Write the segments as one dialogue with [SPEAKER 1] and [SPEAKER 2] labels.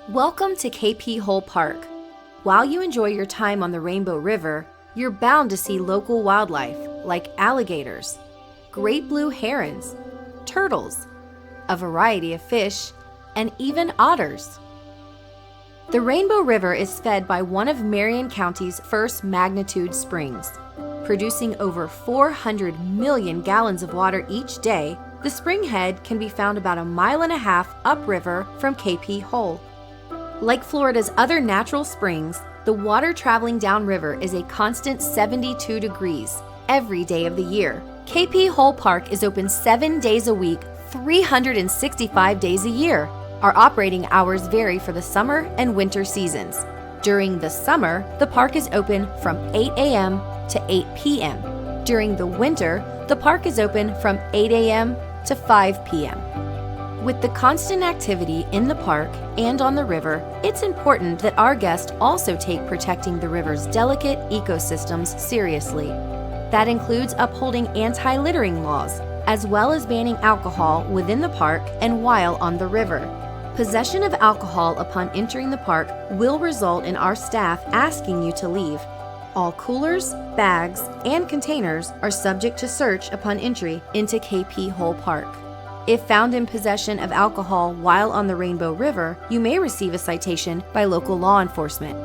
[SPEAKER 1] Welcome to KP Hole Park. While you enjoy your time on the Rainbow River, you're bound to see local wildlife like alligators, great blue herons, turtles, a variety of fish, and even otters. The Rainbow River is fed by one of Marion County's first magnitude springs. Producing over 400 million gallons of water each day, the spring head can be found about 1.5 miles upriver from KP Hole. Like Florida's other natural springs, the water traveling downriver is a constant 72 degrees every day of the year. KP Hole Park is open 7 days a week, 365 days a year. Our operating hours vary for the summer and winter seasons. During the summer, the park is open from 8 a.m. to 8 p.m. During the winter, the park is open from 8 a.m. to 5 p.m. With the constant activity in the park and on the river, it's important that our guests also take protecting the river's delicate ecosystems seriously. That includes upholding anti-littering laws, as well as banning alcohol within the park and while on the river. Possession of alcohol upon entering the park will result in our staff asking you to leave. All coolers, bags, and containers are subject to search upon entry into KP Hole Park. If found in possession of alcohol while on the Rainbow River, you may receive a citation by local law enforcement.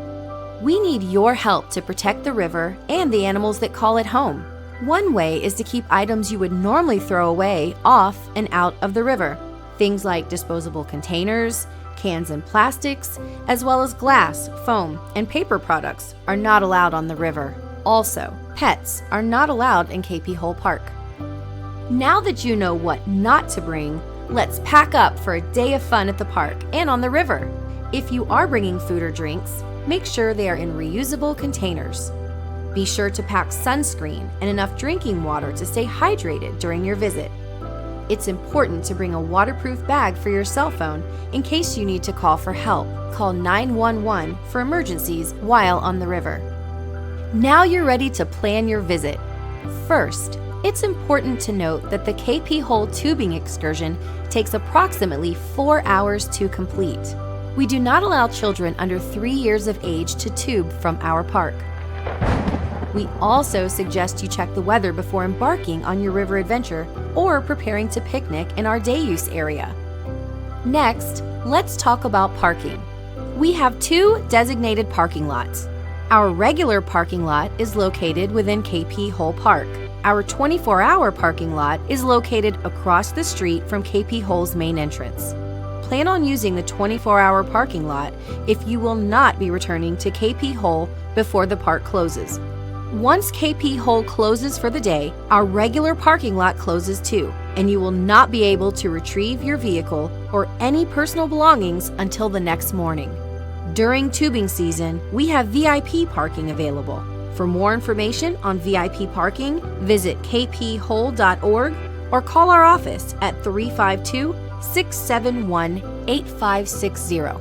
[SPEAKER 1] We need your help to protect the river and the animals that call it home. One way is to keep items you would normally throw away off and out of the river. Things like disposable containers, cans and plastics, as well as glass, foam, and paper products are not allowed on the river. Also, pets are not allowed in KP Hole Park. Now that you know what not to bring, let's pack up for a day of fun at the park and on the river. If you are bringing food or drinks, make sure they are in reusable containers. Be sure to pack sunscreen and enough drinking water to stay hydrated during your visit. It's important to bring a waterproof bag for your cell phone in case you need to call for help. Call 911 for emergencies while on the river. Now you're ready to plan your visit. First, it's important to note that the KP Hole tubing excursion takes approximately 4 hours to complete. We do not allow children under 3 years of age to tube from our park. We also suggest you check the weather before embarking on your river adventure or preparing to picnic in our day use area. Next, let's talk about parking. We have 2 designated parking lots. Our regular parking lot is located within KP Hole Park. Our 24-hour parking lot is located across the street from KP Hole's main entrance. Plan on using the 24-hour parking lot if you will not be returning to KP Hole before the park closes. Once KP Hole closes for the day, our regular parking lot closes too, and you will not be able to retrieve your vehicle or any personal belongings until the next morning. During tubing season, we have VIP parking available. For more information on VIP parking, visit kphole.org or call our office at 352-671-8560.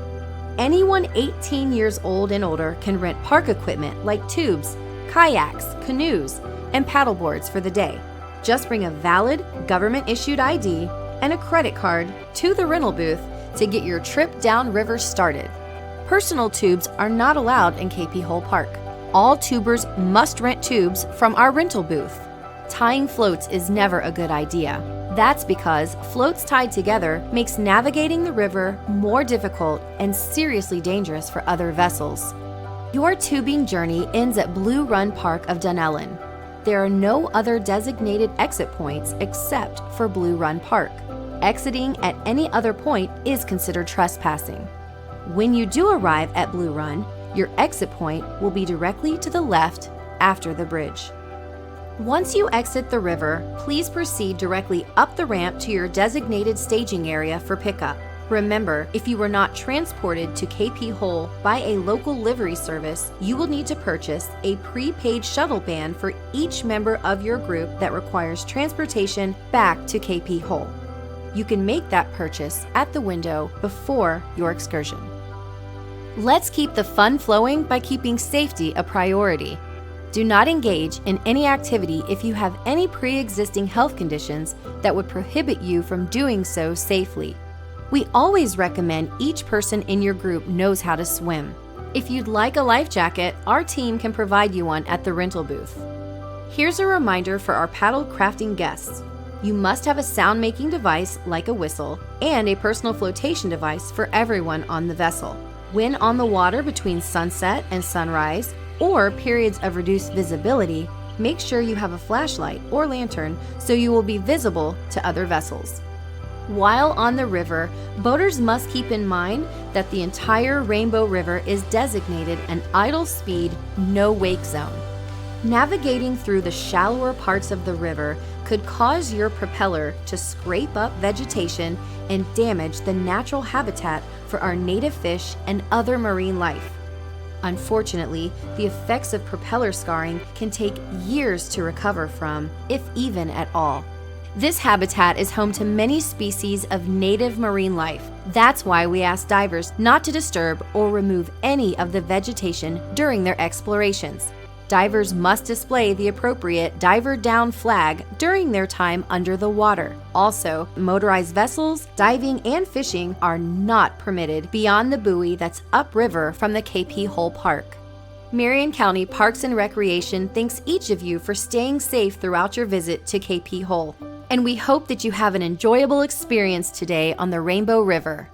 [SPEAKER 1] Anyone 18 years old and older can rent park equipment like tubes, kayaks, canoes, and paddleboards for the day. Just bring a valid government-issued ID and a credit card to the rental booth to get your trip downriver started. Personal tubes are not allowed in KP Hole Park. All tubers must rent tubes from our rental booth. Tying floats is never a good idea. That's because floats tied together makes navigating the river more difficult and seriously dangerous for other vessels. Your tubing journey ends at Blue Run Park of Dunnellon. There are no other designated exit points except for Blue Run Park. Exiting at any other point is considered trespassing. When you do arrive at Blue Run, your exit point will be directly to the left after the bridge. Once you exit the river, please proceed directly up the ramp to your designated staging area for pickup. Remember, if you were not transported to KP Hole by a local livery service, you will need to purchase a prepaid shuttle ban for each member of your group that requires transportation back to KP Hole. You can make that purchase at the window before your excursion. Let's keep the fun flowing by keeping safety a priority. Do not engage in any activity if you have any pre-existing health conditions that would prohibit you from doing so safely. We always recommend each person in your group knows how to swim. If you'd like a life jacket, our team can provide you one at the rental booth. Here's a reminder for our paddle crafting guests. You must have a sound-making device like a whistle and a personal flotation device for everyone on the vessel. When on the water between sunset and sunrise or periods of reduced visibility, make sure you have a flashlight or lantern so you will be visible to other vessels. While on the river, boaters must keep in mind that the entire Rainbow River is designated an idle speed, no wake zone. Navigating through the shallower parts of the river could cause your propeller to scrape up vegetation and damage the natural habitat for our native fish and other marine life. Unfortunately, the effects of propeller scarring can take years to recover from, if even at all. This habitat is home to many species of native marine life. That's why we ask divers not to disturb or remove any of the vegetation during their explorations. Divers must display the appropriate diver down flag during their time under the water. Also, motorized vessels, diving, and fishing are not permitted beyond the buoy that's upriver from the KP Hole Park. Marion County Parks and Recreation thanks each of you for staying safe throughout your visit to KP Hole. And we hope that you have an enjoyable experience today on the Rainbow River.